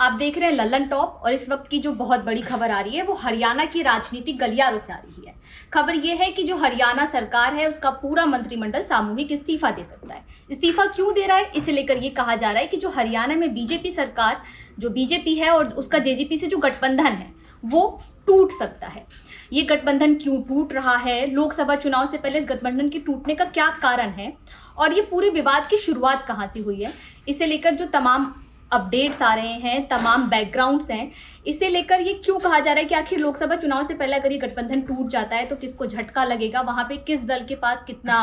आप देख रहे हैं लल्लन टॉप और इस वक्त की जो बहुत बड़ी खबर आ रही है वो हरियाणा की राजनीतिक गलियारों से आ रही है। खबर ये है कि जो हरियाणा सरकार है उसका पूरा मंत्रिमंडल सामूहिक इस्तीफा दे सकता है। इस्तीफा क्यों दे रहा है, इसे लेकर ये कहा जा रहा है कि जो हरियाणा में बीजेपी सरकार, जो बीजेपी है और उसका जेजेपी से जो गठबंधन है वो टूट सकता है। ये गठबंधन क्यों टूट रहा है, लोकसभा चुनाव से पहले इस गठबंधन के टूटने का क्या कारण है और ये पूरे विवाद की शुरुआत कहाँ से हुई है, इसे लेकर जो तमाम अपडेट्स आ रहे हैं, तमाम बैकग्राउंड्स हैं, इसे लेकर ये क्यों कहा जा रहा है कि आखिर लोकसभा चुनाव से पहले अगर ये गठबंधन टूट जाता है तो किसको झटका लगेगा, वहाँ पे किस दल के पास कितना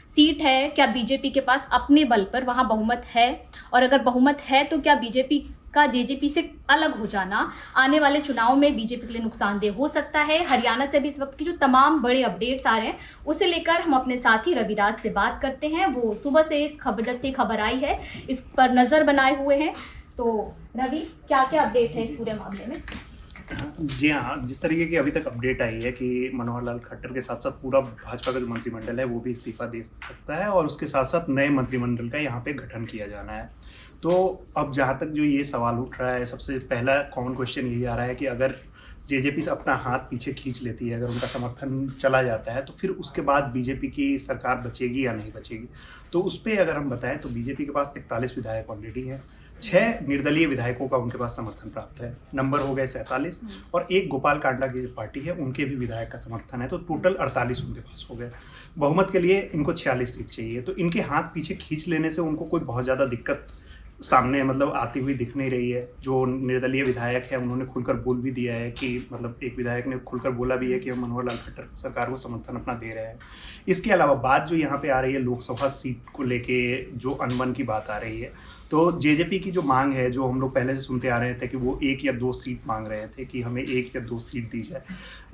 सीट है, क्या बीजेपी के पास अपने बल पर वहाँ बहुमत है, और अगर बहुमत है तो क्या बीजेपी का जेजेपी से अलग हो जाना आने वाले चुनाव में बीजेपी के लिए नुकसानदेह हो सकता है। हरियाणा से भी इस वक्त की जो तमाम बड़े अपडेट्स आ रहे हैं उसे लेकर हम अपने साथी रविराज से बात करते हैं। वो सुबह से इस खबर, जब से खबर आई है, इस पर नज़र बनाए हुए हैं। तो रवि, क्या क्या अपडेट है इस पूरे मामले में? जी हाँ, जिस तरीके की अभी तक अपडेट आई है कि मनोहर लाल खट्टर के साथ साथ पूरा भाजपा का जो मंत्रिमंडल है वो भी इस्तीफा दे सकता है और उसके साथ साथ नए मंत्रिमंडल का यहाँ पे गठन किया जाना है। तो अब जहाँ तक जो ये सवाल उठ रहा है, सबसे पहला कॉमन क्वेश्चन यही आ रहा है कि अगर जेजेपी से अपना हाथ पीछे खींच लेती है, अगर उनका समर्थन चला जाता है तो फिर उसके बाद बीजेपी की सरकार बचेगी या नहीं बचेगी। तो उस पर अगर हम बताएं तो बीजेपी के पास 41 विधायक ऑलरेडी हैं, 6 निर्दलीय विधायकों का उनके पास समर्थन प्राप्त है, नंबर हो गए 47, और एक गोपाल कांडा की जो पार्टी है उनके भी विधायक का समर्थन है, तो टोटल 48 उनके पास हो गए। बहुमत के लिए इनको 46 सीट चाहिए। तो इनके हाथ पीछे खींच लेने से उनको कोई बहुत ज़्यादा दिक्कत सामने आती हुई दिख नहीं रही है। जो निर्दलीय विधायक है उन्होंने खुलकर बोल भी दिया है कि एक विधायक ने खुलकर बोला भी है कि हम मनोहर लाल खट्टर सरकार को समर्थन अपना दे रहे हैं। इसके अलावा बात जो यहाँ पे आ रही है लोकसभा सीट को लेके, जो अनबन की बात आ रही है, तो जेजेपी की जो मांग है, जो हम लोग पहले से सुनते आ रहे थे कि वो 1 या 2 सीट मांग रहे थे कि हमें 1 या 2 सीट दी जाए,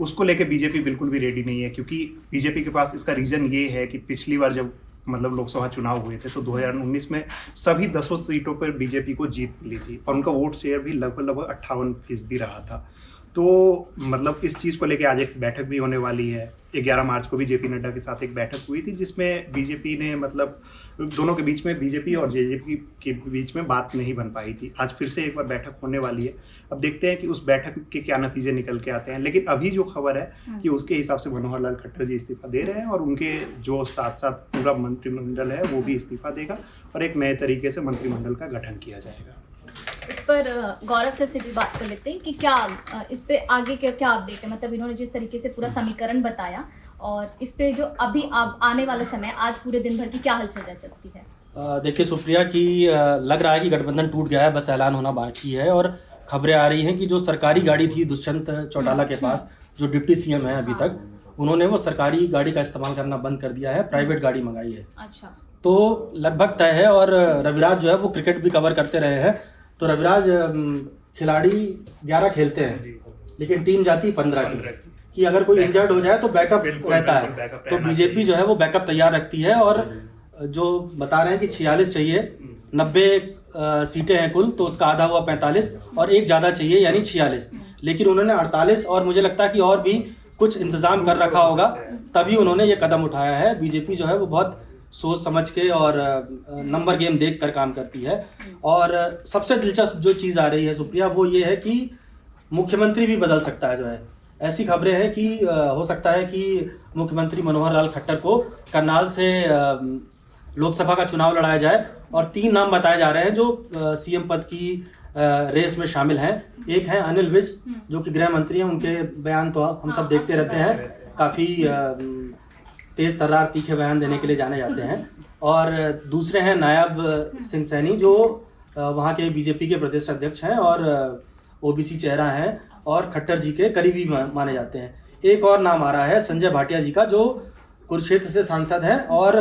उसको लेके बीजेपी बिल्कुल भी रेडी नहीं है। क्योंकि बीजेपी के पास इसका रीज़न ये है कि पिछली बार जब लोकसभा चुनाव हुए थे तो 2019 में सभी 10 सीटों पर बीजेपी को जीत मिली थी और उनका वोट शेयर भी लगभग 58% रहा था। तो इस चीज़ को लेके आज एक बैठक भी होने वाली है। 11 मार्च को भी जेपी नड्डा के साथ एक बैठक हुई थी जिसमें बीजेपी ने दोनों के बीच में, बीजेपी और जेजेपी के बीच में बात नहीं बन पाई थी। आज फिर से एक बार बैठक होने वाली है। अब देखते हैं कि उस बैठक के क्या नतीजे निकल के आते हैं। लेकिन अभी जो खबर है कि उसके हिसाब से मनोहर लाल खट्टर जी इस्तीफा दे रहे हैं और उनके जो साथ साथ पूरा मंत्रिमंडल है वो भी इस्तीफा देगा और एक नए तरीके से मंत्रिमंडल का गठन किया जाएगा। इस पर गौरव सर से भी बात कर लेते हैं कि क्या इस पे आगे क्या अपडेट है। इन्होंने जिस तरीके से पूरा समीकरण बताया और इस पे जो अभी आने वाला समय, आज पूरे दिन भर की क्या हलचल रह सकती है? देखिए सुप्रिया, की लग रहा है कि गठबंधन टूट गया है, बस ऐलान होना बाकी है। और खबरें आ रही हैं कि जो सरकारी गाड़ी थी दुष्यंत चौटाला के पास, जो डिप्टी सीएम है अभी तक, उन्होंने वो सरकारी गाड़ी का इस्तेमाल करना बंद कर दिया है, प्राइवेट गाड़ी मंगाई है। अच्छा, तो लगभग तय है। और रविराज जो है वो क्रिकेट भी कवर करते रहे हैं, तो रविराज खिलाड़ी 11 खेलते हैं लेकिन टीम जाती 15 की अगर कोई इंजर्ड हो जाए तो बैकअप रहता है। तो बीजेपी जो है वो बैकअप तैयार रखती है। और जो बता रहे हैं कि 46 चाहिए, 90 सीटें हैं कुल, तो उसका आधा हुआ 45 और एक ज़्यादा चाहिए यानी 46। लेकिन उन्होंने 48 और मुझे लगता है कि और भी कुछ इंतज़ाम कर रखा होगा, तभी उन्होंने ये कदम उठाया है। बीजेपी जो है वो बहुत सोच समझ के और नंबर गेम देख कर काम करती है। और सबसे दिलचस्प जो चीज़ आ रही है सुप्रिया, वो ये है कि मुख्यमंत्री भी बदल सकता है। जो है ऐसी खबरें हैं कि हो सकता है कि मुख्यमंत्री मनोहर लाल खट्टर को करनाल से लोकसभा का चुनाव लड़ाया जाए। और 3 नाम बताए जा रहे हैं जो सीएम पद की रेस में शामिल हैं। एक है अनिल विज, जो कि गृह मंत्री हैं, उनके बयान तो हम सब देखते रहते हैं, काफ़ी तेज तर्रार तीखे बयान देने के लिए जाने जाते हैं। और दूसरे हैं नायब सिंह सैनी, जो वहाँ के बीजेपी के प्रदेश अध्यक्ष हैं और ओबीसी चेहरा हैं और खट्टर जी के करीबी माने जाते हैं। एक और नाम आ रहा है संजय भाटिया जी का, जो कुरुक्षेत्र से सांसद हैं और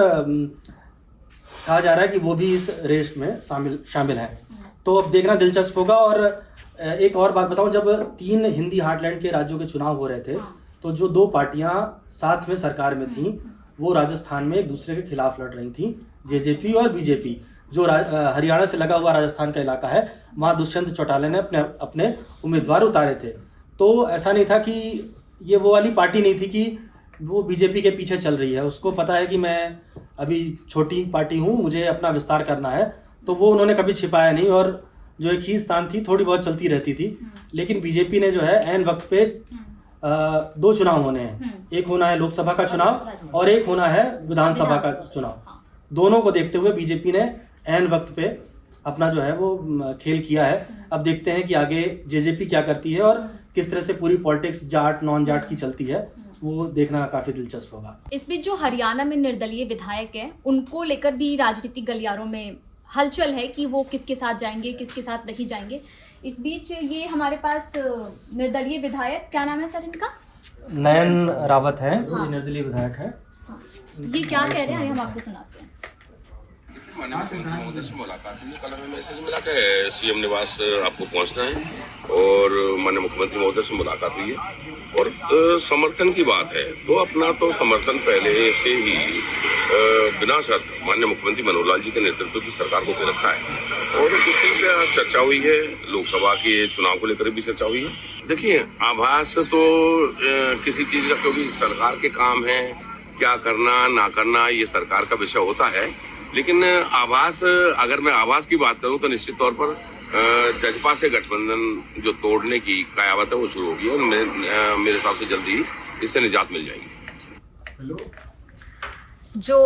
कहा जा रहा है कि वो भी इस रेस में शामिल हैं। तो अब देखना दिलचस्प होगा। और एक और बात बताऊं, जब 3 हिंदी हार्टलैंड के राज्यों के चुनाव हो रहे थे तो जो 2 पार्टियां साथ में सरकार में थीं वो राजस्थान में एक दूसरे के खिलाफ लड़ रही थीं, जेजेपी और बीजेपी। जो हरियाणा से लगा हुआ राजस्थान का इलाका है, वहाँ दुष्यंत चौटाला ने अपने उम्मीदवार उतारे थे। तो ऐसा नहीं था कि ये वो वाली पार्टी नहीं थी कि वो बीजेपी के पीछे चल रही है। उसको पता है कि मैं अभी छोटी पार्टी हूँ, मुझे अपना विस्तार करना है, तो वो उन्होंने कभी छिपाया नहीं। और जो एक ही स्थान थी थोड़ी बहुत चलती रहती थी, लेकिन बीजेपी ने जो है ऐन वक्त पे 2 चुनाव होने हैं, एक होना है लोकसभा का चुनाव और एक होना है विधानसभा का चुनाव। दोनों को देखते हुए बीजेपी ने ऐन वक्त पे अपना जो है वो खेल किया है। अब देखते हैं कि आगे जेजेपी क्या करती है और किस तरह से पूरी पॉलिटिक्स जाट नॉन जाट की चलती है, वो देखना काफी दिलचस्प होगा। इस बीच जो हरियाणा में निर्दलीय विधायक हैं उनको लेकर भी राजनीतिक गलियारों में हलचल है कि वो किसके साथ जाएंगे, किसके साथ नहीं जाएंगे। इस बीच ये हमारे पास निर्दलीय विधायक, क्या नाम है सर इनका? नयन रावत है, हाँ। निर्दलीय विधायक है। ये क्या कह रहे हैं हम आपको सुनाते हैं। माननीय मुख्यमंत्री महोदय से मुलाकात हुई, कल हमें मैसेज मिला कि सीएम निवास आपको पहुंचना है और माननीय मुख्यमंत्री महोदय से मुलाकात हुई है। और समर्थन की बात है तो अपना तो समर्थन पहले से ही बिना शर्त माननीय मुख्यमंत्री मनोहर लाल जी के नेतृत्व की सरकार को दे रखा है और उसी से चर्चा हुई है। लोकसभा के चुनाव को लेकर भी चर्चा हुई है। देखिए, आभास तो किसी चीज का, क्योंकि सरकार के काम है, क्या करना ना करना ये सरकार का विषय होता है, लेकिन आवास, अगर मैं आवास की बात करूं तो निश्चित तौर पर जजपा से गठबंधन जो तोड़ने की कयावत है वो शुरू होगी और मेरे हिसाब से जल्दी ही इससे निजात मिल जाएगी। जो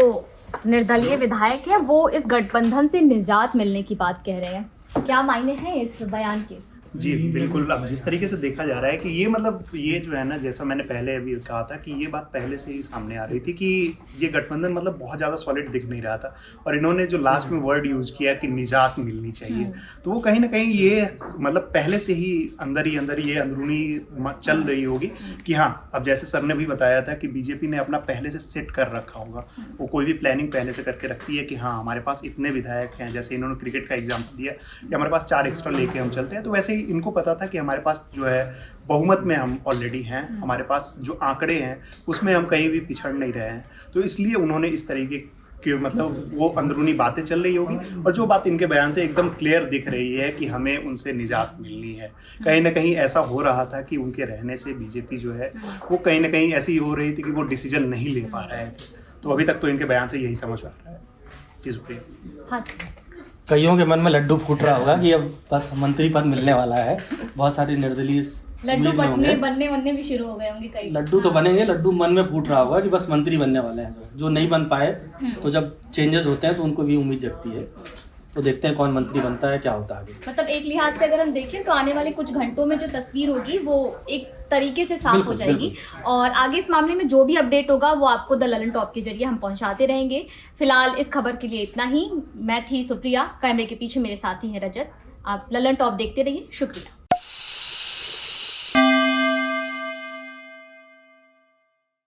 निर्दलीय विधायक है वो इस गठबंधन से निजात मिलने की बात कह रहे हैं, क्या मायने हैं इस बयान के? जी बिल्कुल। अब जिस तरीके से देखा जा रहा है कि ये मतलब ये जो है ना, जैसा मैंने पहले अभी कहा था कि ये बात पहले से ही सामने आ रही थी कि ये गठबंधन मतलब बहुत ज़्यादा सॉलिड दिख नहीं रहा था और इन्होंने जो लास्ट में वर्ड यूज़ किया कि निजात मिलनी चाहिए, तो वो कहीं ना कहीं ये मतलब पहले से ही अंदर ये अंदरूनी चल रही होगी कि हाँ, अब जैसे सर ने भी बताया था कि बीजेपी ने अपना पहले से सेट कर रखा होगा, वो कोई भी प्लानिंग पहले से करके रखती है कि हाँ हमारे पास इतने विधायक हैं। जैसे इन्होंने क्रिकेट का एग्जाम्पल दिया कि हमारे पास 4 एक्स्ट्रा लेके हम चलते हैं, तो वैसे ही इनको पता था कि हमारे पास जो है बहुमत में हम ऑलरेडी हैं, हमारे पास जो आंकड़े हैं उसमें हम कहीं भी पिछड़ नहीं रहे हैं, तो इसलिए उन्होंने इस तरीके के मतलब वो अंदरूनी बातें चल रही होगी और जो बात इनके बयान से एकदम क्लियर दिख रही है कि हमें उनसे निजात मिलनी है। कहीं ना कहीं ऐसा हो रहा था कि उनके रहने से बीजेपी जो है वो कहीं ना कहीं ऐसी हो रही थी कि वो डिसीजन नहीं ले पा रहे थे, तो अभी तक तो इनके बयान से यही समझ आ रहा है। जी शुक्रिया। हाँ, कईयों के मन में लड्डू फूट रहा होगा कि अब बस मंत्री पद मिलने वाला है। बहुत सारे निर्दलीय लड्डू बनने भी शुरू हो गए होंगे कई। लड्डू तो बनेंगे, लड्डू मन में फूट रहा होगा कि बस मंत्री बनने वाले हैं। जो नहीं बन पाए तो जब चेंजेस होते हैं तो उनको भी उम्मीद जगती है, तो देखते हैं कौन मंत्री बनता है, क्या होता है आगे। मतलब एक लिहाज से अगर हम देखें तो आने वाले कुछ घंटों में जो तस्वीर होगी वो एक तरीके से साफ हो जाएगी और आगे इस मामले में जो भी अपडेट होगा वो आपको द ललन टॉप के जरिए हम पहुंचाते रहेंगे। फिलहाल इस खबर के लिए इतना ही। मैं थी सुप्रिया, कैमरे के पीछे मेरे साथी हैं रजत। आप ललन टॉप देखते रहिए। शुक्रिया।